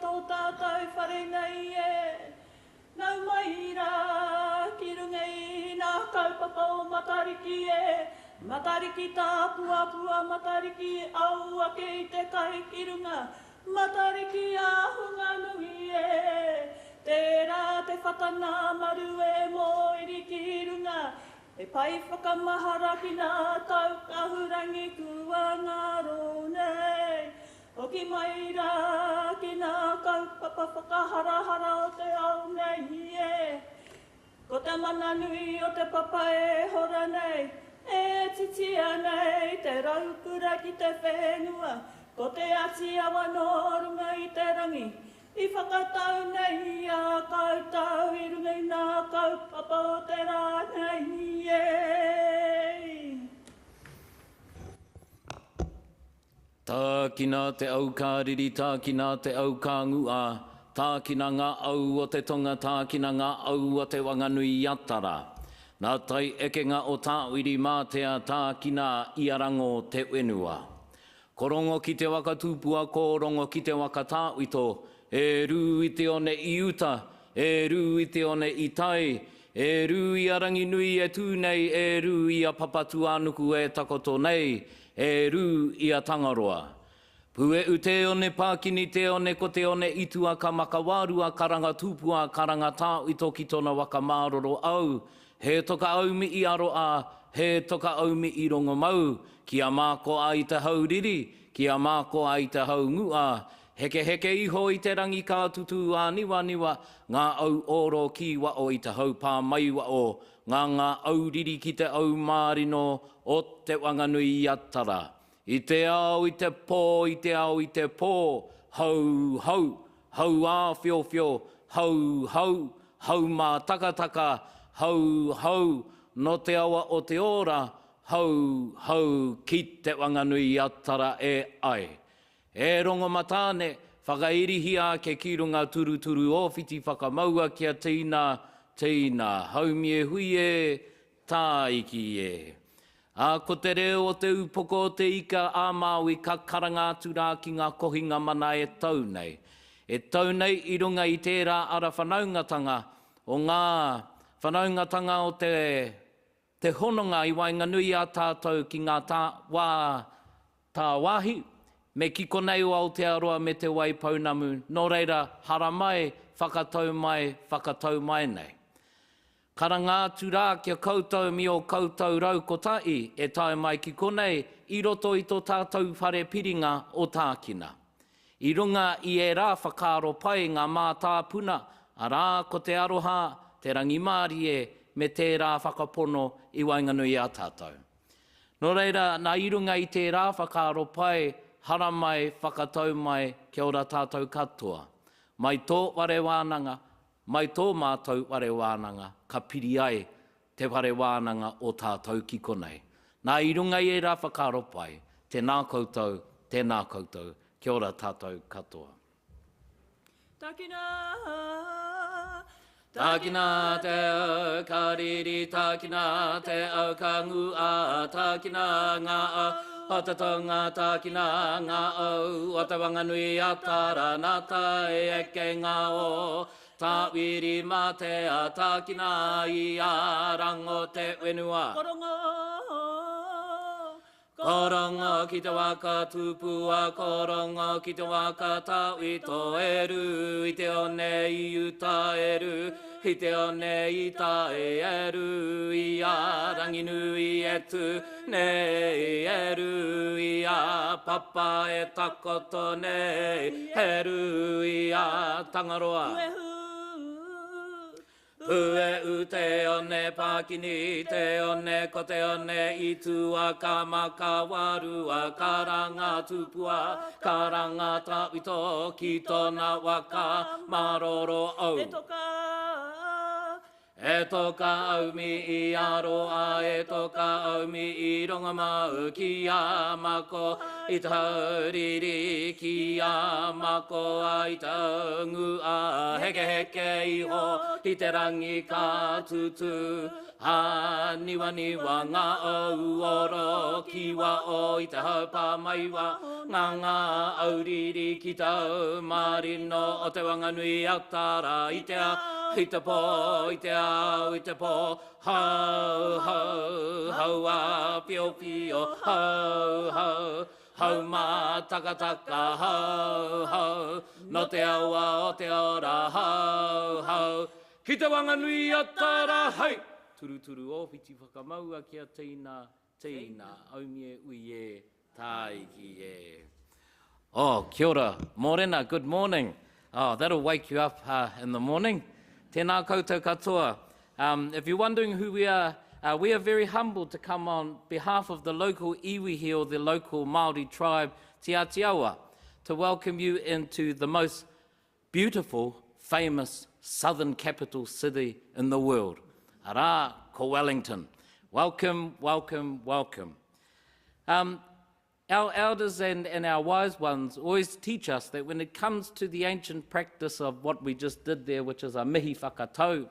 tō tātou whare nei e. Nau mai rā, ki runga i nā kaupapa o matariki e. Matariki tā puapua, matariki au ake i te kai ki runga. Matariki ahunga nui e. Tērā te whakana maru e mō iri ki runga. E pai whakamahara ki nā tau kahurangi kua ngaro nei. Hoki mai rā ki nā kaupapa whakaharahara o te au nei e. Ko te mana nui o te papa e hora nei. E titia nei te raupura ki te whenua. Ko te ati awa no runga i te rangi. I whakatau nei a kautau i runga i nā kaupapa o te rā nei e. Tākina te au kāriri, tākina te au kāngua, tākina ngā au o te tonga, tākina ngā au o te wanganui atara. Nā tai ekenga o tāwiri mātea tākina i arango te whenua. Korongo ki te wakatūpua, korongo ki te wakatāwito, e rū i te one i uta, e rū i te one i tai, e rū i arangi nui e tūnei, e rū i a papatu anuku e takoto nei, e rū i a tangaroa. Pue u te one pākini, te one ko te one itua ka makawārua, karanga tūpua, karanga tāwito ki tona wakamāroro au, he toka aumi i aroa, he toka aumi i rongo mau, ki a māko a i te hauriri, ki a māko a i te haungua, heke heke iho i te rangi kā tutu a niwa niwa, ngā au oro ki wa o i te hau pā mai wa o, ngā auriri ki te au mārino o te wanganui i atara. I te ao i te pō, i te ao i te pō, hau hau, hau a whio whio, hau hau, hau mā takataka, hau hau, no te awa o te ora, hau hau ki te wanganui i atara e ai. E rongo matāne, whakairihia ke kirunga turu turu o whiti whakamaua kia tīna, tīna, haumi e hui e, tā iki e. A ko te reo o te upoko o te ika a Māui ka karanga atu rā ki ngā kohinga mana e tau nei. E tau nei i runga i tērā ara whanaungatanga o ngā whanaungatanga o te hononga i wainganui a tātou ki ngā tā wāhi. Me kiko nei o Aotearoa me te wai paunamu, nō reira hara mai, whakatau mai nei. Karanga atu rā kia koutou mi o koutou rau kotai e tae mai ki konei i roto i tō tātou whare piringa o Tākina. I runga i e rā whakaro pai ngā mātāpuna, a rā ko te aroha, te rangi māri e, me tērā whakapono i wainganui a tātou. Nō reira, nā i runga i te rā whakaro pai, hara mai, whakatau mai, kia ora tātou katoa. Mai tō ware wānanga, mai tō mātou ware wānanga, ka piri ai te ware wānanga o tātou ki konei. Nā i runga i e rā whakaro pai, tēnā koutou, kia ora tātou katoa. Tākina, tākina te au kariri, tākina te au kangua, tākina ngā au, Hatatonga tākina ngā au, o te wanganui atara, nā tai eke ngā o, tāwiri mātea tākina i arango te whenua. Korongo ki te waka tūpua, korongo ki te waka tāwito eru, i te one i uta eru, i te one i tae eru, i a ranginui etu, nei eru, i a papa e takoto nei, eru i a tangaroa. Ue u te one pākini, te one ko te one i tua ka makawarua, karanga tupua, karanga tāwito ki tōna waka maroro au. E toka au mi I aroa, e toka au mi I ronga mau ki a mako, I te hauriri ki a mako, ai te ngu a heke heke iho, I te rangi ka tutu, ha niwa niwa ngā au oro ki wa o, I te haupa mai wa, ngā auriri ki tau marino, o te wanganui atara, I te a, I te po, I te au, I te po, hau, hau, hau a pio pio, hau, hau, hau mā taka taka, hau, hau, no te aua o te ora, hau, hau, ki te wanganui atara, hei! Turu turu o piti whakamaua kia tīna, tīna, aumie uie, taiki e. Oh, kia ora, morena, good morning. Oh, that'll wake you up in the morning. Tēnā koutou katoa. If you're wondering who we are very humbled to come on behalf of the local iwihi or the local Māori tribe, Te Atiawa, to welcome you into the most beautiful, famous southern capital city in the world. Arā, ko Wellington. Welcome, welcome, welcome. Our elders and our wise ones always teach us that when it comes to the ancient practice of what we just did there, which is a Mihi Whakatau.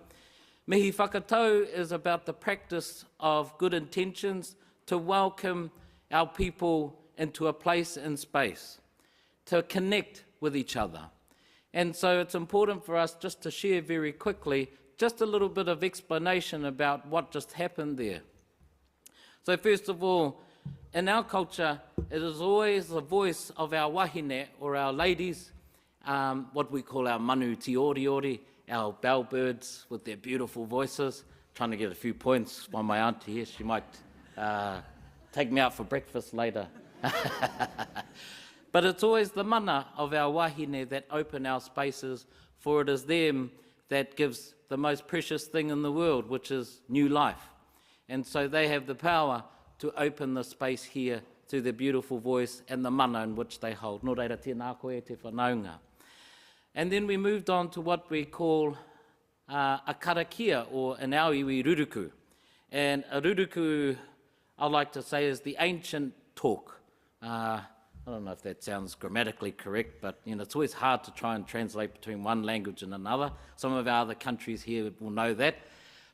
Mihi Whakatau is about the practice of good intentions to welcome our people into a place and space, to connect with each other. And so it's important for us just to share very quickly just a little bit of explanation about what just happened there. So first of all, in our culture, it is always the voice of our wahine, or our ladies, what we call our manu tioriori, our bellbirds with their beautiful voices. Trying to get a few points by my auntie here. She might take me out for breakfast later. But it's always the mana of our wahine that open our spaces, for it is them that gives the most precious thing in the world, which is new life. And so they have the power to open the space here through their beautiful voice and the mana in which they hold. Nō reira tēnā koe te whanaunga. And then we moved on to what we call a karakia, or an our iwi ruruku. And a ruruku, I like to say, is the ancient talk. I don't know if that sounds grammatically correct, but it's always hard to try and translate between one language and another. Some of our other countries here will know that.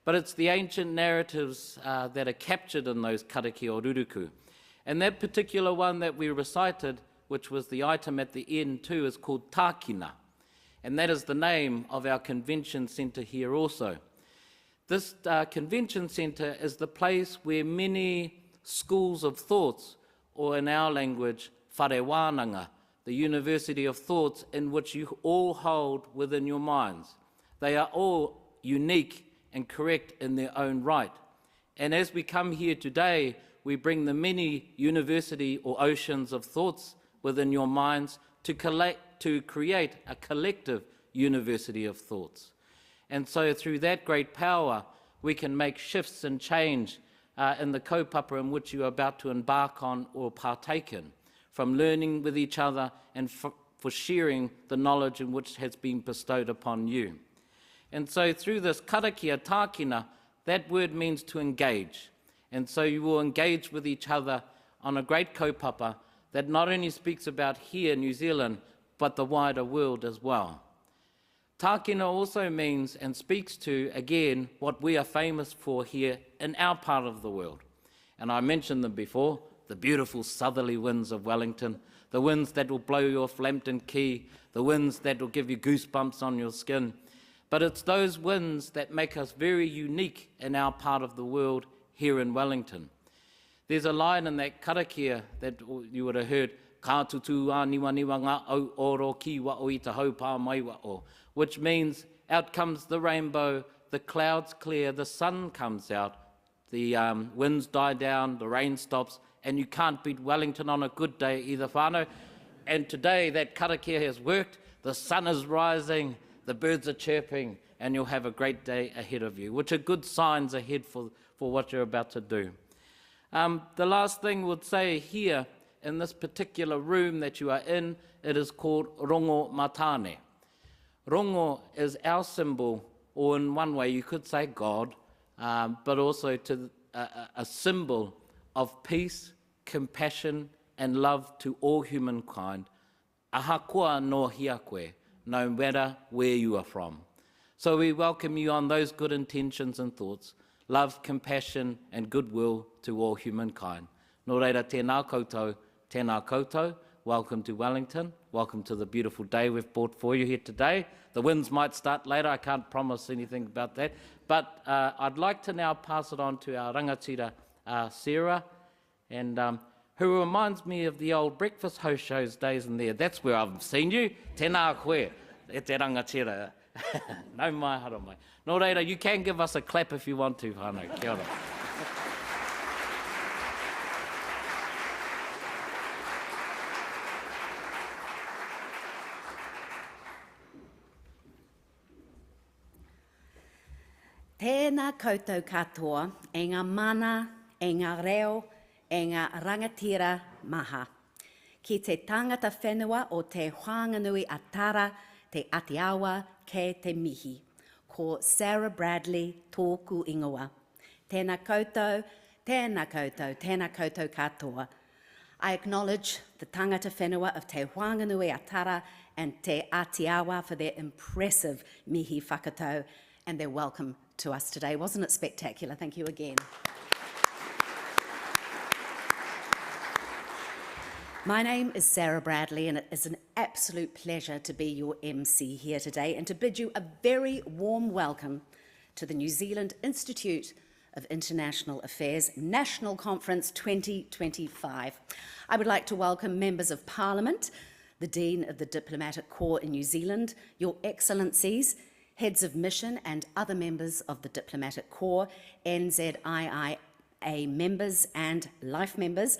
But it's the ancient narratives that are captured in those karakia or ruruku. And that particular one that we recited, which was the item at the end too, is called Tākina. And that is the name of our convention centre here also. This convention centre is the place where many schools of thoughts, or in our language, whare wānanga, the university of thoughts in which you all hold within your minds. They are all unique and correct in their own right. And as we come here today, we bring the many university or oceans of thoughts within your minds to create a collective university of thoughts. And so through that great power, we can make shifts and change in the kaupapa in which you are about to embark on or partake in, from learning with each other and for sharing the knowledge in which has been bestowed upon you. And so through this karakia tākina, that word means to engage. And so you will engage with each other on a great kaupapa that not only speaks about here, New Zealand, but the wider world as well. Tākina also means and speaks to, again, what we are famous for here in our part of the world. And I mentioned them before, the beautiful southerly winds of Wellington, the winds that will blow you off Lambton Quay, the winds that will give you goosebumps on your skin. But it's those winds that make us very unique in our part of the world here in Wellington. There's a line in that karakia that you would have heard, ka tutu a niwa niwa ngā au oro ki wa o I te haupā mai wa o, which means out comes the rainbow, the clouds clear, the sun comes out, the winds die down, the rain stops, and you can't beat Wellington on a good day either, whānau. And today that karakia has worked, the sun is rising, the birds are chirping, and you'll have a great day ahead of you, which are good signs ahead for what you're about to do. The last thing we'll say here, in this particular room that you are in, it is called rongo matane. Rongo is our symbol or in one way you could say God, but also to a symbol of peace, compassion, and love to all humankind. Ahakoa no hiakwe, no matter where you are from. So we welcome you on those good intentions and thoughts, love, compassion, and goodwill to all humankind. Nō reira, tēnā koutou, tēnā koutou. Welcome to Wellington. Welcome to the beautiful day we've brought for you here today. The winds might start later. I can't promise anything about that. But I'd like to now pass it on to our rangatira, Sarah, and who reminds me of the old breakfast host shows days in there. That's where I've seen you. Tēnā koe, e te rangatira. No mai hara mai. Nō reira, you can give us a clap if you want to, whānau. Kia ora. Tēnā koutou katoa, e ngā mana, e ngā reo, e ngā rangatira maha. Ki te tangata whenua o te whanganui atara, te atiawa ke te mihi. Ko Sarah Bradley tōku ingoa. Tēnā koutou, tēnā koutou, tēnā koutou katoa. I acknowledge the tangata whenua of te whanganui atara and te atiawa for their impressive Mihi Whakatau and their welcome to us today. Wasn't it spectacular? Thank you again. My name is Sarah Bradley, and it is an absolute pleasure to be your MC here today and to bid you a very warm welcome to the New Zealand Institute of International Affairs National Conference 2025. I would like to welcome members of Parliament, the Dean of the Diplomatic Corps in New Zealand, Your Excellencies, heads of mission and other members of the Diplomatic Corps, NZIIA members and life members,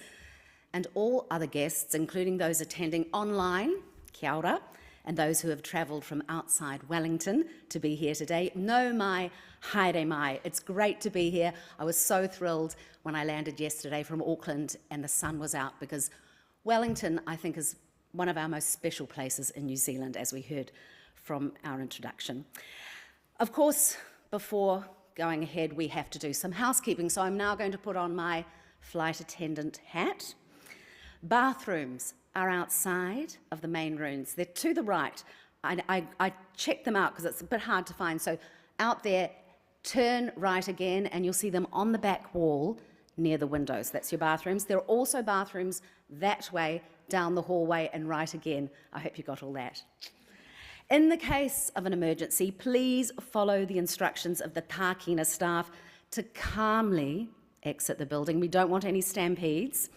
and all other guests, including those attending online, kia ora, and those who have travelled from outside Wellington to be here today. No mai, haere mai. It's great to be here. I was so thrilled when I landed yesterday from Auckland and the sun was out, because Wellington, I think, is one of our most special places in New Zealand, as we heard from our introduction. Of course, before going ahead, we have to do some housekeeping, so I'm now going to put on my flight attendant hat. Bathrooms are outside of the main rooms. They're to the right. I checked them out because it's a bit hard to find. So out there, turn right again, and you'll see them on the back wall near the windows. That's your bathrooms. There are also bathrooms that way, down the hallway, and right again. I hope you got all that. In the case of an emergency, please follow the instructions of the Tākina staff to calmly exit the building. We don't want any stampedes,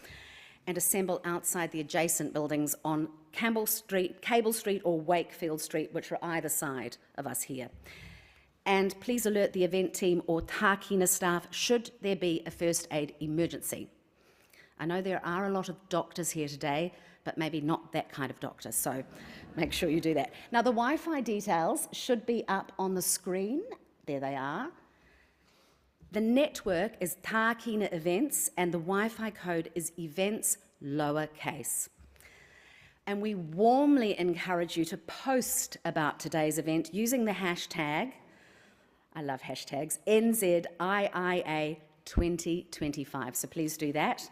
and assemble outside the adjacent buildings on Cable Street or Wakefield Street, which are either side of us here. And please alert the event team or Tākina staff should there be a first aid emergency. I know there are a lot of doctors here today, but maybe not that kind of doctor, so make sure you do that. Now, the Wi-Fi details should be up on the screen. There they are. The network is Tākina Events, and the Wi-Fi code is events lowercase. And we warmly encourage you to post about today's event using the hashtag, I love hashtags, NZIIA 2025. So please do that.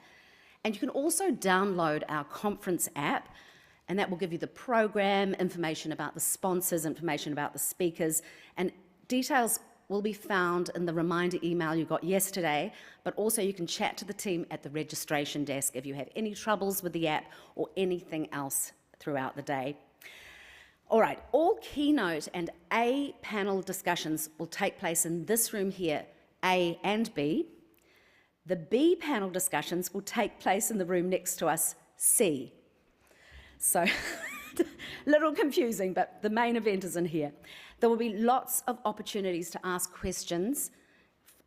And you can also download our conference app, and that will give you the program, information about the sponsors, information about the speakers, and details will be found in the reminder email you got yesterday, but also you can chat to the team at the registration desk if you have any troubles with the app or anything else throughout the day. All right, all keynote and A panel discussions will take place in this room here, A and B. The B panel discussions will take place in the room next to us, C. So, a little confusing, but the main event is in here. There will be lots of opportunities to ask questions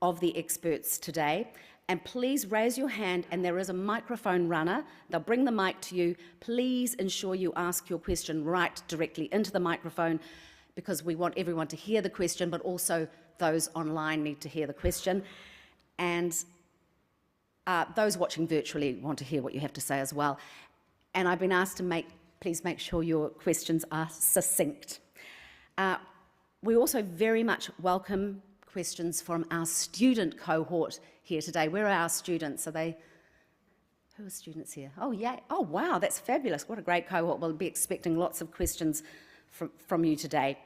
of the experts today, and please raise your hand, and there is a microphone runner. They'll bring the mic to you. Please ensure you ask your question right directly into the microphone, because we want everyone to hear the question, but also those online need to hear the question. And those watching virtually want to hear what you have to say as well. And I've been asked to please make sure your questions are succinct. We also very much welcome questions from our student cohort here today. Where are our students? Are they... Who are students here? Oh, yeah. Oh, wow, that's fabulous. What a great cohort. We'll be expecting lots of questions from you today.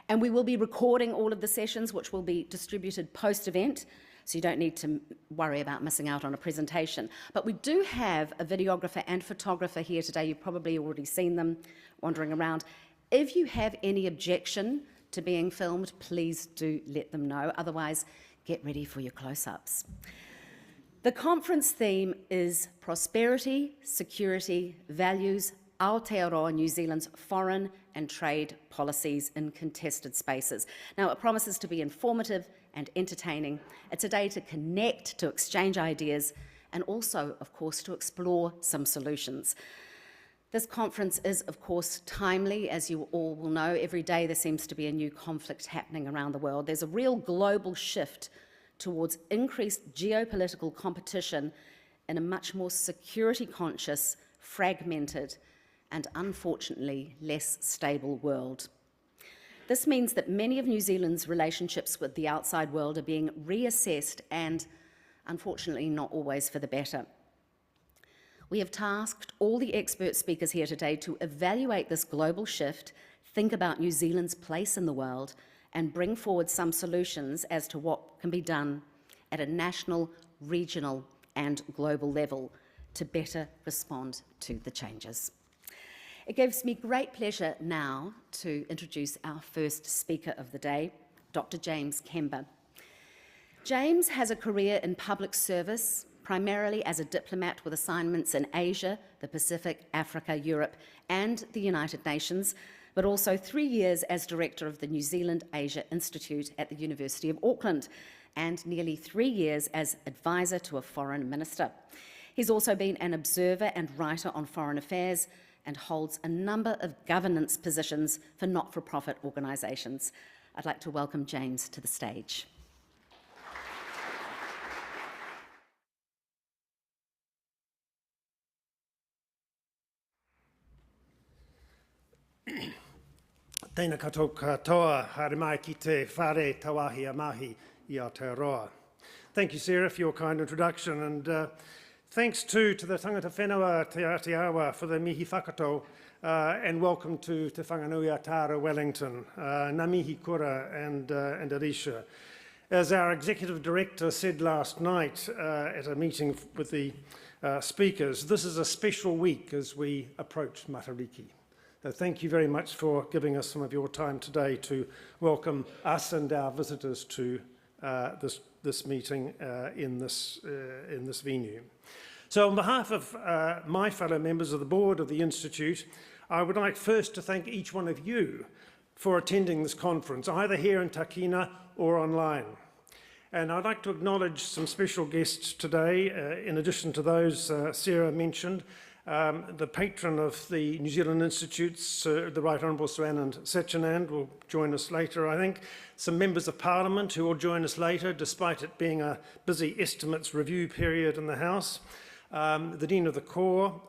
And we will be recording all of the sessions, which will be distributed post-event, so you don't need to worry about missing out on a presentation. But we do have a videographer and photographer here today. You've probably already seen them wandering around. If you have any objection to being filmed, please do let them know. Otherwise, get ready for your close-ups. The conference theme is Prosperity, Security, Values, Aotearoa New Zealand's Foreign and Trade Policies in Contested Spaces. Now, it promises to be informative and entertaining. It's a day to connect, to exchange ideas, and also, of course, to explore some solutions. This conference is, of course, timely, as you all will know. Every day there seems to be a new conflict happening around the world. There's a real global shift towards increased geopolitical competition in a much more security-conscious, fragmented, and unfortunately less stable world. This means that many of New Zealand's relationships with the outside world are being reassessed and, unfortunately, not always for the better. We have tasked all the expert speakers here today to evaluate this global shift, think about New Zealand's place in the world, and bring forward some solutions as to what can be done at a national, regional, and global level to better respond to the changes. It gives me great pleasure now to introduce our first speaker of the day, Dr. James Kember. James has a career in public service, primarily as a diplomat with assignments in Asia, the Pacific, Africa, Europe, and the United Nations, but also 3 years as director of the New Zealand Asia Institute at the University of Auckland, and nearly 3 years as advisor to a foreign minister. He's also been an observer and writer on foreign affairs and holds a number of governance positions for not-for-profit organisations. I'd like to welcome James to the stage. Tēnā koutou katoa, haere mai ki te whare tawahi a mahi I Aotearoa. Thank you, Sarah, for your kind introduction, and thanks too to the tangata whenua te Aotearoa for the Mihi Whakatau, and welcome to Te Whanganui Tāra Wellington, Ngā mihi kura and Arisha. As our Executive Director said last night at a meeting with the speakers, this is a special week as we approach Matariki. Thank you very much for giving us some of your time today to welcome us and our visitors to this meeting in this venue. So on behalf of my fellow members of the board of the Institute, I would like first to thank each one of you for attending this conference, either here in Tākina or online. And I'd like to acknowledge some special guests today, in addition to those Sarah mentioned. The patron of the New Zealand Institutes, the Right Honourable Sir Anand Sachinand, will join us later, I think. Some members of Parliament who will join us later, despite it being a busy estimates review period in the House. The Dean of the Corps,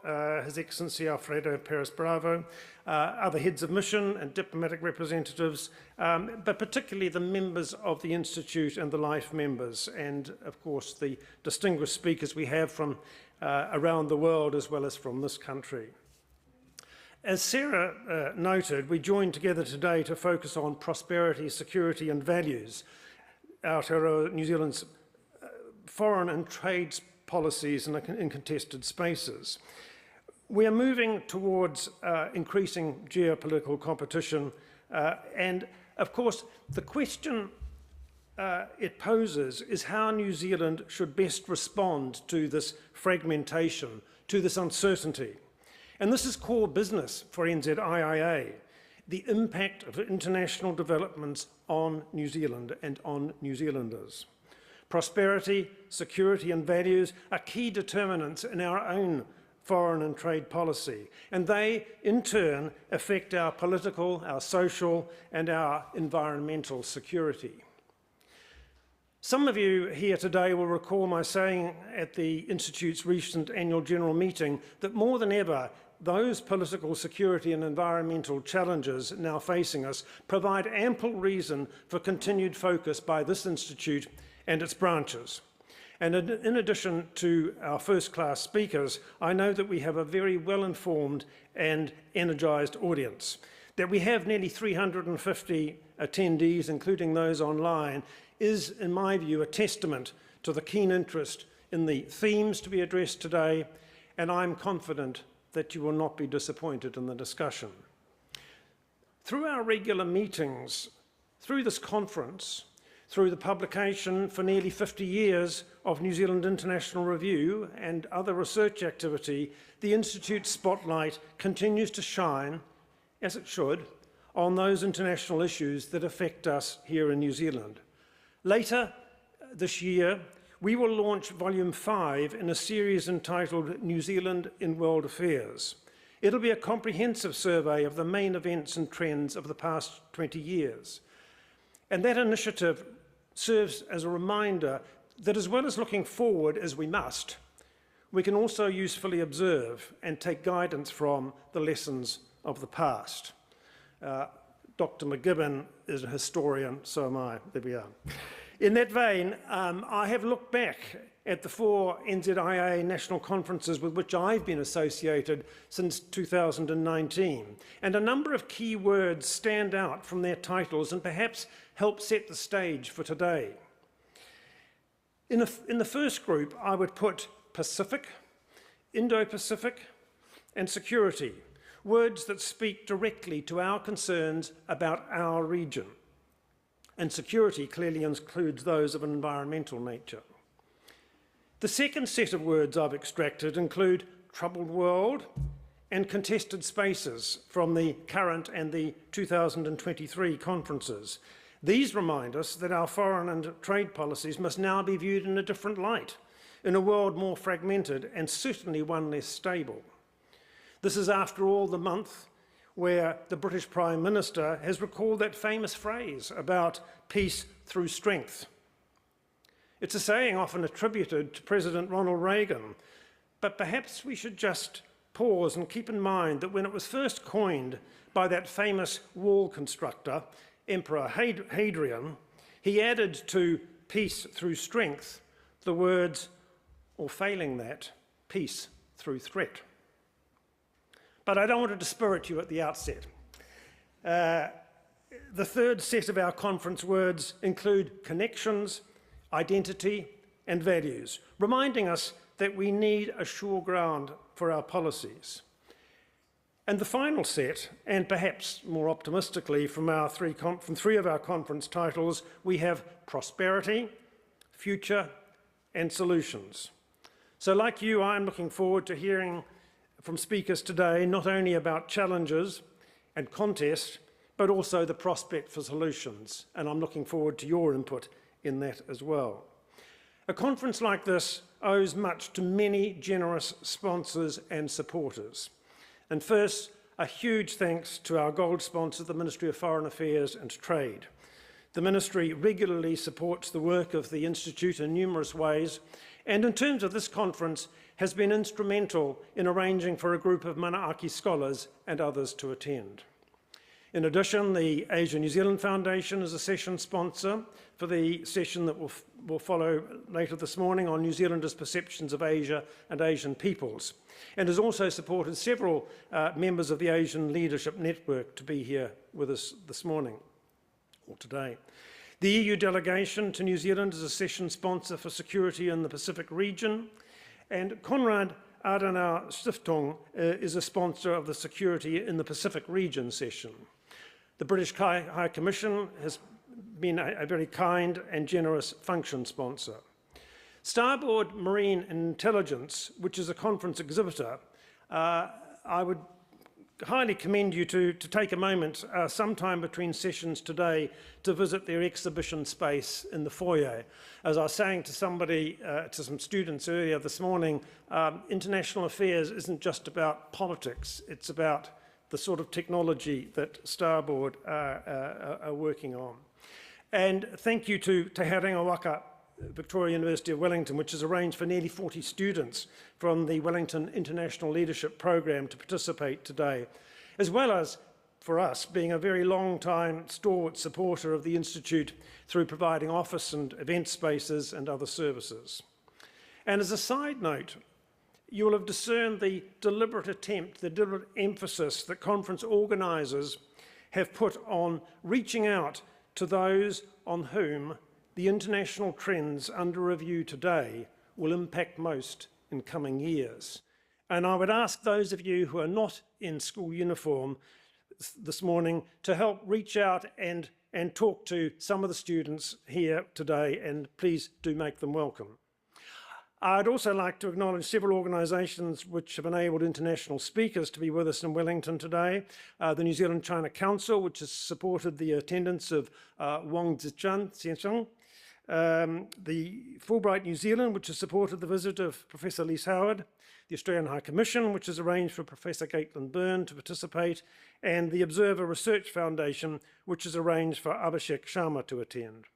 His Excellency Alfredo Perez Bravo, other heads of mission and diplomatic representatives, but particularly the members of the Institute and the Life members, and of course the distinguished speakers we have from around the world as well as from this country. As Sarah noted, we joined together today to focus on prosperity, security and values, Aotearoa New Zealand's foreign and trade policies in contested spaces. We are moving towards increasing geopolitical competition, and of course the question it poses is how New Zealand should best respond to this fragmentation, to this uncertainty. And this is core business for NZIIA, the impact of international developments on New Zealand and on New Zealanders. Prosperity, security and values are key determinants in our own foreign and trade policy, and they in turn affect our political, our social and our environmental security. Some of you here today will recall my saying at the Institute's recent annual general meeting that more than ever, those political, security and environmental challenges now facing us provide ample reason for continued focus by this Institute and its branches. And in addition to our first-class speakers, I know that we have a very well-informed and energised audience. That we have nearly 350 attendees, including those online, is, in my view, a testament to the keen interest in the themes to be addressed today, and I'm confident that you will not be disappointed in the discussion. Through our regular meetings, through this conference, through the publication for nearly 50 years of New Zealand International Review and other research activity, the Institute's spotlight continues to shine, as it should, on those international issues that affect us here in New Zealand. Later this year, we will launch Volume 5 in a series entitled New Zealand in World Affairs. It'll be a comprehensive survey of the main events and trends of the past 20 years. And that initiative serves as a reminder that as well as looking forward as we must, we can also usefully observe and take guidance from the lessons of the past. Dr. McGibbon is a historian, so am I. There we are. In that vein, I have looked back at the 4 NZIIA national conferences with which I've been associated since 2019, and a number of key words stand out from their titles and perhaps help set the stage for today. In the first group, I would put Pacific, Indo-Pacific, and security, words that speak directly to our concerns about our region. And security clearly includes those of an environmental nature. The second set of words I've extracted include troubled world and contested spaces from the current and the 2023 conferences. These remind us that our foreign and trade policies must now be viewed in a different light, in a world more fragmented and certainly one less stable. This is, after all, the month where the British Prime Minister has recalled that famous phrase about peace through strength. It's a saying often attributed to President Ronald Reagan, but perhaps we should just pause and keep in mind that when it was first coined by that famous wall constructor, Emperor Hadrian, he added to peace through strength the words, or failing that, peace through threat. But I don't want to dispirit you at the outset. The third set of our conference words include connections, identity, and values, reminding us that we need a sure ground for our policies. And the final set, and perhaps more optimistically from three of our conference titles, we have prosperity, future, and solutions. So like you, I'm looking forward to hearing from speakers today, not only about challenges and contests, but also the prospect for solutions. And I'm looking forward to your input in that as well. A conference like this owes much to many generous sponsors and supporters. And first, a huge thanks to our gold sponsor, the Ministry of Foreign Affairs and Trade. The Ministry regularly supports the work of the Institute in numerous ways, and in terms of this conference, has been instrumental in arranging for a group of Manaaki scholars and others to attend. In addition, the Asia New Zealand Foundation is a session sponsor for the session that will follow later this morning on New Zealanders' perceptions of Asia and Asian peoples, and has also supported several members of the Asian Leadership Network to be here with us this morning, or today. The EU delegation to New Zealand is a session sponsor for security in the Pacific region, and Konrad Adenauer Stiftung is a sponsor of the Security in the Pacific Region session. The British High Commission has been a very kind and generous function sponsor. Starboard Marine Intelligence, which is a conference exhibitor, I would highly commend you to take a moment sometime between sessions today to visit their exhibition space in the foyer. As I was saying to somebody, to some students earlier this morning, international affairs isn't just about politics, it's about the sort of technology that Starboard are working on. And thank you to Te Haringa Waka Victoria University of Wellington, which has arranged for nearly 40 students from the Wellington International Leadership Program to participate today, as well as for us being a very long-time stalwart supporter of the Institute through providing office and event spaces and other services. And as a side note, you will have discerned the deliberate attempt, the deliberate emphasis that conference organisers have put on reaching out to those on whom the international trends under review today will impact most in coming years. And I would ask those of you who are not in school uniform this morning to help reach out and talk to some of the students here today, and please do make them welcome. I'd also like to acknowledge several organisations which have enabled international speakers to be with us in Wellington today. The New Zealand-China Council, which has supported the attendance of Wang Zicheng, the Fulbright New Zealand, which has supported the visit of Professor Lise Howard, the Australian High Commission, which has arranged for Professor Caitlin Byrne to participate, and the Observer Research Foundation, which has arranged for Abhishek Sharma to attend.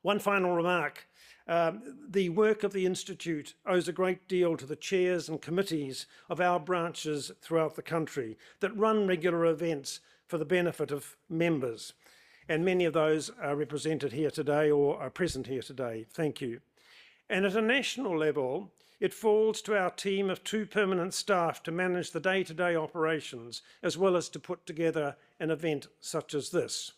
One final remark. The work of the Institute owes a great deal to the chairs and committees of our branches throughout the country that run regular events for the benefit of members. And many of those are represented here today or are present here today. Thank you. And at a national level, it falls to our team of 2 permanent staff to manage the day-to-day operations, as well as to put together an event such as this.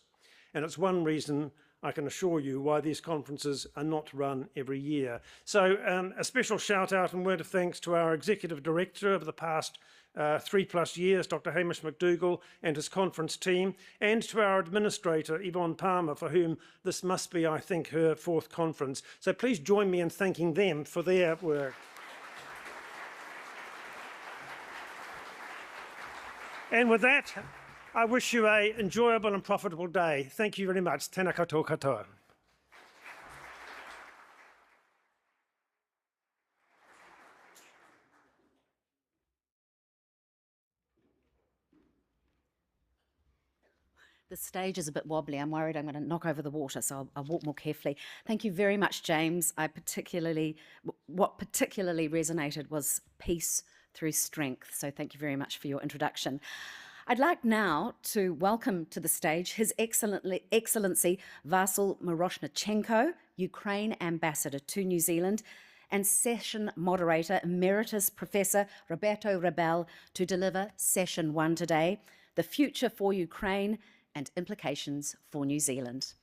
And it's one reason I can assure you why these conferences are not run every year. So a special shout out and word of thanks to our Executive Director of the past 3+ years, Dr Hamish McDougall, and his conference team, and to our Administrator, Yvonne Palmer, for whom this must be, I think, her 4th conference. So please join me in thanking them for their work. And with that, I wish you an enjoyable and profitable day. Thank you very much. Tēnā koutou katoa. The stage is a bit wobbly. I'm worried I'm going to knock over the water, so I'll walk more carefully. Thank you very much, James. What particularly resonated was peace through strength. So thank you very much for your introduction. I'd like now to welcome to the stage His Excellency Vasyl Miroshnichenko, Ukraine Ambassador to New Zealand, and session moderator, Emeritus Professor Roberto Rebel, to deliver session 1 today, The Future for Ukraine and Implications for New Zealand.